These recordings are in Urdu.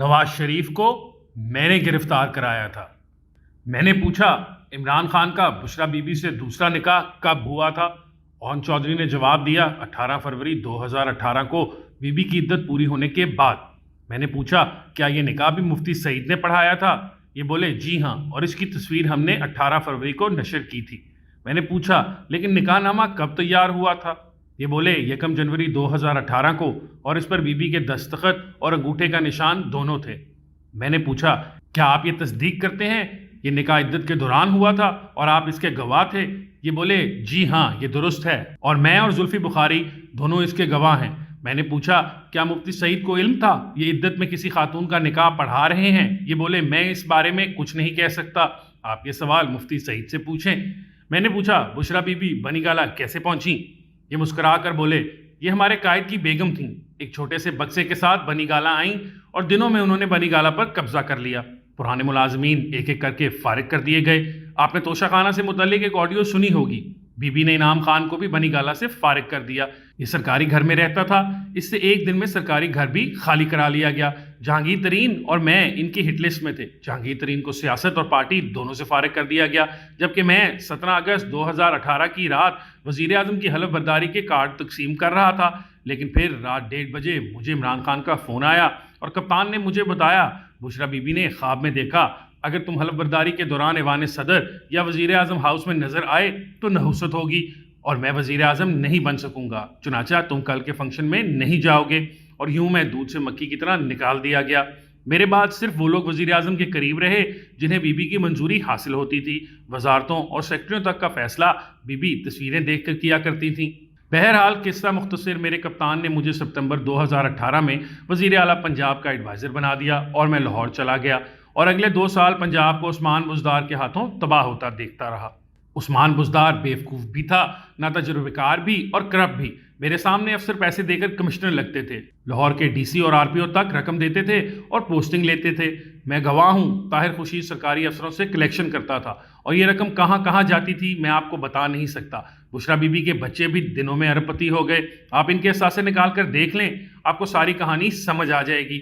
نواز شریف کو میں نے گرفتار کرایا تھا۔ میں نے پوچھا عمران خان کا بشرا بی بی سے دوسرا نکاح کب ہوا تھا؟ اون چودھری نے جواب دیا 18 فروری 2018 کو بی بی کی عدت پوری ہونے کے بعد۔ میں نے پوچھا کیا یہ نکاح بھی مفتی سعید نے پڑھایا تھا؟ یہ بولے جی ہاں، اور اس کی تصویر ہم نے 18 فروری کو نشر کی تھی۔ میں نے پوچھا لیکن نکاح نامہ کب تیار ہوا تھا؟ یہ بولے 1 جنوری 2018 کو، اور اس پر بی بی کے دستخط اور انگوٹھے کا نشان دونوں تھے۔ میں نے پوچھا کیا آپ یہ تصدیق کرتے ہیں یہ نکاح عدت کے دوران ہوا تھا اور آپ اس کے گواہ تھے؟ یہ بولے جی ہاں یہ درست ہے، اور میں اور زلفی بخاری دونوں اس کے گواہ ہیں۔ میں نے پوچھا کیا مفتی سعید کو علم تھا یہ عدت میں کسی خاتون کا نکاح پڑھا رہے ہیں؟ یہ بولے میں اس بارے میں کچھ نہیں کہہ سکتا، آپ یہ سوال مفتی سعید سے پوچھیں۔ میں نے پوچھا بشرا بی بی بنی گالہ کیسے پہنچیں؟ یہ مسکرا کر بولے یہ ہمارے قائد کی بیگم تھیں، ایک چھوٹے سے بکسے کے ساتھ بنی گالہ آئیں اور دنوں میں انہوں نے بنی گالہ پر قبضہ کر لیا۔ پرانے ملازمین ایک ایک کر کے فارغ کر دیے گئے۔ آپ نے توشہ خانہ سے متعلق ایک آڈیو سنی ہوگی، بی بی نے انعام خان کو بھی بنی گالہ سے فارغ کر دیا۔ یہ سرکاری گھر میں رہتا تھا، اس سے ایک دن میں سرکاری گھر بھی خالی کرا لیا گیا۔ جہانگیر ترین اور میں ان کی ہٹ لسٹ میں تھے۔ جہانگیر ترین کو سیاست اور پارٹی دونوں سے فارغ کر دیا گیا، جبکہ میں 17 اگست 2018 کی رات وزیر اعظم کی حلف برداری کے کارڈ تقسیم کر رہا تھا، لیکن پھر رات 1:30 بجے مجھے عمران خان کا فون آیا اور کپتان نے مجھے بتایا بشرا بی بی نے خواب میں دیکھا اگر تم حلف برداری کے دوران ایوان صدر یا وزیر اعظم ہاؤس میں نظر آئے تو نحوست ہوگی اور میں وزیر اعظم نہیں بن سکوں گا، چنانچہ تم کل کے فنکشن میں نہیں جاؤ گے۔ اور یوں میں دودھ سے مکھی کی طرح نکال دیا گیا۔ میرے بعد صرف وہ لوگ وزیر اعظم کے قریب رہے جنہیں بی بی کی منظوری حاصل ہوتی تھی۔ وزارتوں اور سیکٹریوں تک کا فیصلہ بی بی تصویریں دیکھ کر کیا کرتی تھیں۔ بہرحال قصہ مختصر، میرے کپتان نے مجھے ستمبر 2018 میں وزیر اعلیٰ پنجاب کا ایڈوائزر بنا دیا اور میں لاہور چلا گیا اور اگلے 2 سال پنجاب کو عثمان بزدار کے ہاتھوں تباہ ہوتا دیکھتا رہا۔ عثمان بزدار بیوقوف بھی تھا، نہ تجربہ کار بھی اور کرپٹ بھی۔ میرے سامنے افسر پیسے دے کر کمشنر لگتے تھے، لاہور کے ڈی سی اور آر پی او تک رقم دیتے تھے اور پوسٹنگ لیتے تھے۔ میں گواہ ہوں، طاہر خورشید سرکاری افسروں سے کلیکشن کرتا تھا اور یہ رقم کہاں کہاں جاتی تھی میں آپ کو بتا نہیں سکتا۔ بشرا بی بی کے بچے بھی دنوں میں ارب پتی ہو گئے۔ آپ ان کے اثاثے نکال کر دیکھ لیں، آپ کو ساری کہانی سمجھ آ جائے گی۔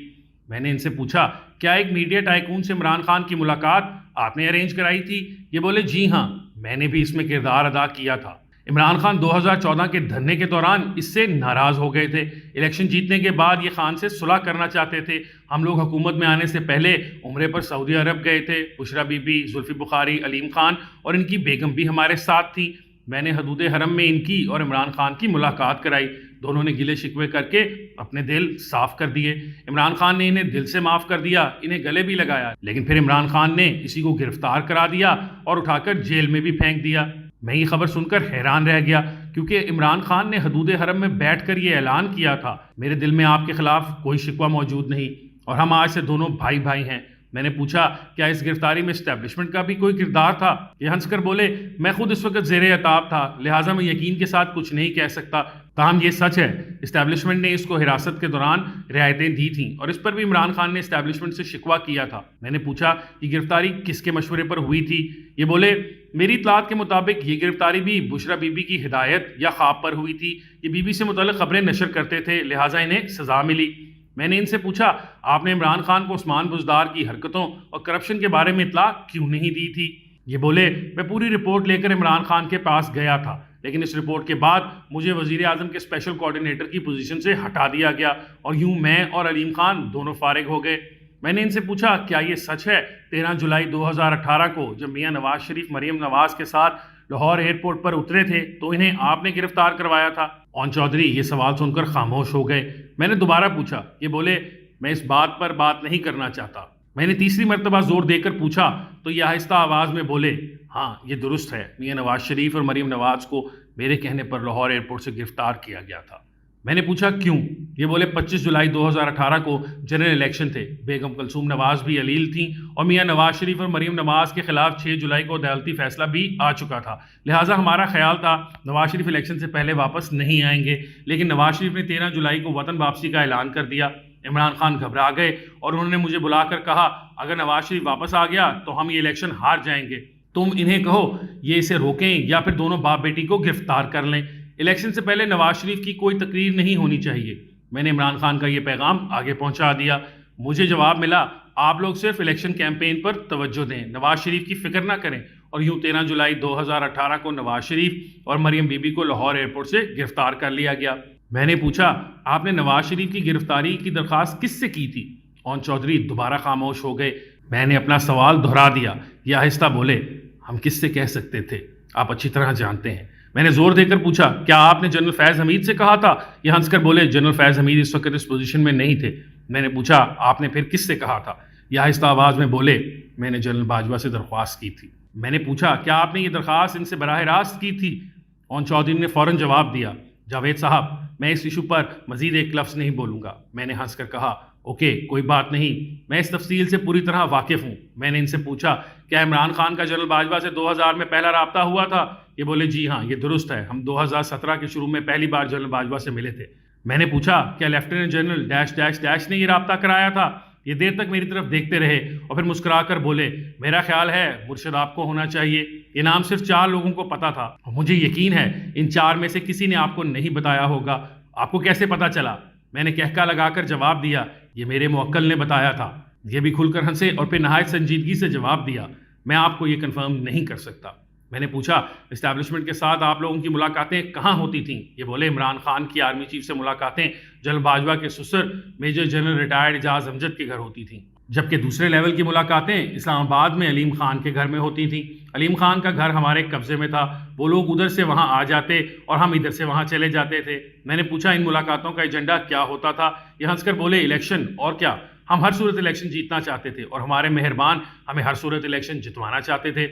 میں نے ان سے پوچھا کیا ایک میڈیا ٹائکون سے عمران خان کی ملاقات آپ نے ارینج کرائی تھی؟ یہ بولے جی ہاں، میں نے بھی اس میں کردار ادا کیا تھا۔ عمران خان 2014 کے دھرنے کے دوران اس سے ناراض ہو گئے تھے۔ الیکشن جیتنے کے بعد یہ خان سے صلح کرنا چاہتے تھے۔ ہم لوگ حکومت میں آنے سے پہلے عمرے پر سعودی عرب گئے تھے۔ بشرا بی بی، زلفی بخاری، علیم خان اور ان کی بیگم بھی ہمارے ساتھ تھیں۔ میں نے حدود حرم میں ان کی اور عمران خان کی ملاقات کرائی۔ دونوں نے گلے شکوے کر کے اپنے دل صاف کر دیے۔ عمران خان نے انہیں دل سے معاف کر دیا، انہیں گلے بھی لگایا، لیکن پھر عمران خان نے اسی کو گرفتار کرا دیا اور اٹھا کر جیل میں بھی پھینک دیا۔ میں یہ خبر سن کر حیران رہ گیا، کیونکہ عمران خان نے حدود حرم میں بیٹھ کر یہ اعلان کیا تھا میرے دل میں آپ کے خلاف کوئی شکوہ موجود نہیں اور ہم آج سے دونوں بھائی بھائی ہیں۔ میں نے پوچھا کیا اس گرفتاری میں اسٹیبلشمنٹ کا بھی کوئی کردار تھا؟ یہ ہنس کر بولے میں خود اس وقت زیر عتاب تھا، لہٰذا میں یقین کے ساتھ کچھ نہیں کہہ سکتا، تاہم یہ سچ ہے اسٹیبلشمنٹ نے اس کو حراست کے دوران رعایتیں دی تھیں اور اس پر بھی عمران خان نے اسٹیبلشمنٹ سے شکوہ کیا تھا۔ میں نے پوچھا یہ گرفتاری کس کے مشورے پر ہوئی تھی؟ یہ بولے میری اطلاعات کے مطابق یہ گرفتاری بھی بشرا بی بی کی ہدایت یا خواب پر ہوئی تھی۔ یہ بی بی سے متعلق خبریں نشر کرتے تھے، لہٰذا انہیں سزا ملی۔ میں نے ان سے پوچھا آپ نے عمران خان کو عثمان بزدار کی حرکتوں اور کرپشن کے بارے میں اطلاع کیوں نہیں دی تھی؟ یہ بولے میں پوری رپورٹ لے کر عمران خان کے پاس گیا تھا، لیکن اس رپورٹ کے بعد مجھے وزیر اعظم کے اسپیشل کوآرڈینیٹر کی پوزیشن سے ہٹا دیا گیا اور یوں میں اور علیم خان دونوں فارغ ہو گئے۔ میں نے ان سے پوچھا کیا یہ سچ ہے 13 جولائی 2018 کو جب میاں نواز شریف مریم نواز کے ساتھ لاہور ایئرپورٹ پر اترے تھے تو انہیں آپ نے گرفتار کروایا تھا؟ اون چودھری یہ سوال سن کر خاموش ہو گئے۔ میں نے دوبارہ پوچھا، یہ بولے میں اس بات پر بات نہیں کرنا چاہتا۔ میں نے تیسری مرتبہ زور دے کر پوچھا تو یہ آہستہ آواز میں بولے ہاں یہ درست ہے، میاں نواز شریف اور مریم نواز کو میرے کہنے پر لاہور ایئرپورٹ سے گرفتار کیا گیا تھا۔ میں نے پوچھا کیوں؟ یہ بولے 25 جولائی 2018 کو جنرل الیکشن تھے، بیگم کلثوم نواز بھی علیل تھیں اور میاں نواز شریف اور مریم نواز کے خلاف 6 جولائی کو عدالتی فیصلہ بھی آ چکا تھا، لہٰذا ہمارا خیال تھا نواز شریف الیکشن سے پہلے واپس نہیں آئیں گے، لیکن نواز شریف نے 13 جولائی کو وطن واپسی کا اعلان کر دیا۔ عمران خان گھبرا گئے اور انہوں نے مجھے بلا کر کہا اگر نواز شریف واپس آ گیا تو ہم یہ الیکشن ہار جائیں گے، تم انہیں کہو یہ اسے روکیں یا پھر دونوں باپ بیٹی کو گرفتار کر لیں، الیکشن سے پہلے نواز شریف کی کوئی تقریر نہیں ہونی چاہیے۔ میں نے عمران خان کا یہ پیغام آگے پہنچا دیا۔ مجھے جواب ملا آپ لوگ صرف الیکشن کیمپین پر توجہ دیں، نواز شریف کی فکر نہ کریں، اور یوں 13 جولائی 2018 کو نواز شریف اور مریم بی بی کو لاہور ایئرپورٹ سے گرفتار کر لیا گیا۔ میں نے پوچھا آپ نے نواز شریف کی گرفتاری کی درخواست کس سے کی تھی؟ اون چودھری دوبارہ خاموش ہو گئے۔ میں نے اپنا سوال دہرا دیا، یہ آہستہ بولے، ہم کس سے کہہ سکتے تھے، آپ اچھی طرح جانتے ہیں۔ میں نے زور دے کر پوچھا کیا آپ نے جنرل فیض حمید سے کہا تھا؟ یہ ہنس کر بولے جنرل فیض حمید اس وقت اس پوزیشن میں نہیں تھے۔ میں نے پوچھا آپ نے پھر کس سے کہا تھا؟ یہ آہستہ آواز میں بولے میں نے جنرل باجوہ سے درخواست کی تھی۔ میں نے پوچھا کیا آپ نے یہ درخواست ان سے براہ راست کی تھی؟ اون چودھری نے فوراً جواب دیا جاوید صاحب میں اس ایشو پر مزید ایک لفظ نہیں بولوں گا۔ میں نے ہنس کر کہا اوکے کوئی بات نہیں، میں اس تفصیل سے پوری طرح واقف ہوں۔ میں نے ان سے پوچھا کیا عمران خان کا جنرل باجوہ سے 2000 میں پہلا رابطہ ہوا تھا؟ یہ بولے جی ہاں یہ درست ہے، ہم 2017 کے شروع میں پہلی بار جنرل باجوہ سے ملے تھے۔ میں نے پوچھا کیا lieutenant general dash dash dash نے یہ رابطہ کرایا تھا؟ یہ دیر تک میری طرف دیکھتے رہے اور پھر مسکرا کر بولے میرا خیال ہے مرشد آپ کو ہونا چاہیے، یہ نام صرف 4 لوگوں کو پتا تھا، مجھے یقین ہے ان 4 میں سے کسی نے آپ کو نہیں بتایا ہوگا، آپ کو کیسے پتا چلا؟ میں نے کہکا لگا کر جواب دیا یہ میرے موکل نے بتایا تھا۔ یہ بھی کھل کر ہنسے اور پھر نہایت سنجیدگی سے جواب دیا میں آپ کو یہ کنفرم نہیں کر سکتا۔ میں نے پوچھا اسٹیبلشمنٹ کے ساتھ آپ لوگوں کی ملاقاتیں کہاں ہوتی تھیں؟ یہ بولے عمران خان کی آرمی چیف سے ملاقاتیں جنرل باجوہ کے سسر میجر جنرل ریٹائرڈ اعجاز امجد کے گھر ہوتی تھیں، جبکہ دوسرے لیول کی ملاقاتیں اسلام آباد میں علیم خان کے گھر میں ہوتی تھیں۔ علیم خان کا گھر ہمارے قبضے میں تھا، وہ لوگ ادھر سے وہاں آ جاتے اور ہم ادھر سے وہاں چلے جاتے تھے۔ میں نے پوچھا ان ملاقاتوں کا ایجنڈا کیا ہوتا تھا؟ یہ ہنس کر بولے الیکشن، اور کیا، ہم ہر صورت الیکشن جیتنا چاہتے تھے اور ہمارے مہربان ہمیں ہر صورت الیکشن جتوانا چاہتے تھے۔